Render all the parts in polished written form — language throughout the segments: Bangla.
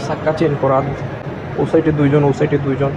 চাক্কা চেঞ্জ করা, ও সাইডে দুইজন, ও সাইডে দুইজন,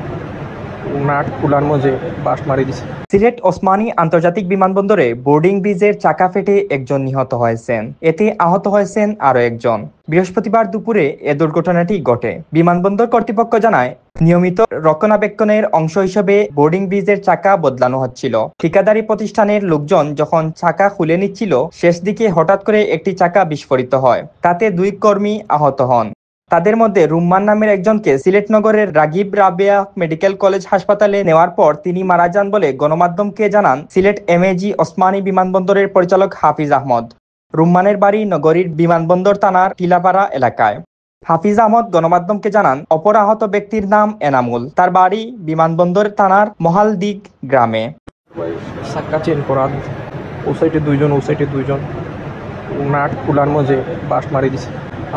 নাট খোলার মধ্যে বাস মারি দিছে। সিলেট ওসমানী আন্তর্জাতিক বিমানবন্দরে বোর্ডিং ব্রিজের চাকা ফেটে একজন নিহত হয়েছেন, এতে আহত হয়েছেন আরো একজন। বৃহস্পতিবার দুপুরে এ দুর্ঘটনাটি ঘটে। বিমানবন্দর কর্তৃপক্ষ জানায়, নিয়মিত রক্ষণাবেক্ষণের অংশ হিসেবে বোর্ডিং ব্রিজের চাকা বদলানো হচ্ছিল। ঠিকাদারি প্রতিষ্ঠানের লোকজন যখন চাকা খুলে নিচ্ছিল, শেষ দিকে হঠাৎ করে একটি চাকা বিস্ফোরিত হয়, তাতে 2 কর্মী আহত হন। তাদের মধ্যে রুম্মান নামের একজনকে সিলেট নগরের রাগিব রাবেয়া মেডিকেল কলেজ হাসপাতালে নেওয়ার পর তিনি মারা যান বলে গণমাধ্যমকে জানান সিলেট এমএজি ওসমানী বিমানবন্দরের পরিচালক হাফিজ আহমদ। রুম্মানের বাড়ি নগরীর বিমানবন্দর থানার টিলাপাড়া এলাকায়। হাফিজ আহমদ গণমাধ্যমকে জানান, অপর আহত ব্যক্তির নাম এনামুল, তার বাড়ি বিমানবন্দর থানার মহালদিগ গ্রামে। চাক্কা চেঞ্জ করা, ও সাইডে দুইজন, ও সাইডে দুইজন, নাট খোলার মধ্যে বাস মারি দিছে।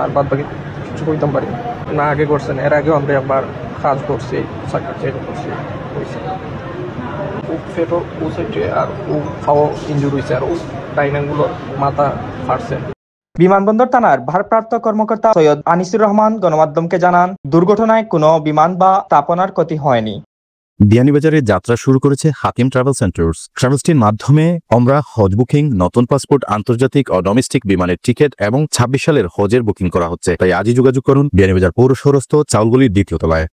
আর বাদ বাকি কিছু কইতাম পারি না। আগে করছেন, এর আগেও আমরা একবার কাজ করছি, চাক্কা চেঞ্জ করছি, হয়েছে ও ফেটো ও সাইডে, আর ও খাওয়া ইঞ্জুর হয়েছে, আর ও ডাইনাগুলোর মাথা ফাটছে। বিমানবন্দর থানার ভারপ্রাপ্ত কর্মকর্তা সৈয়দ আনিসুর রহমান গণমাধ্যমকে জানান, দুর্ঘটনায় কোনো বিমান বা স্থাপনার ক্ষতি হয়নি। বিয়ানীবাজারে যাত্রা শুরু করেছে হাকিম ট্রাভেল সেন্টার্স। ট্রাভেলসটির মাধ্যমে আমরা হজ বুকিং, নতুন পাসপোর্ট, আন্তর্জাতিক ও ডোমেস্টিক বিমানের টিকিট এবং 26 সালের হজের বুকিং করা হচ্ছে। তাই আজই যোগাযোগ করুন বিয়ানীবাজার পৌর শহরস্থ চাউলগুলির 2য় তলায়।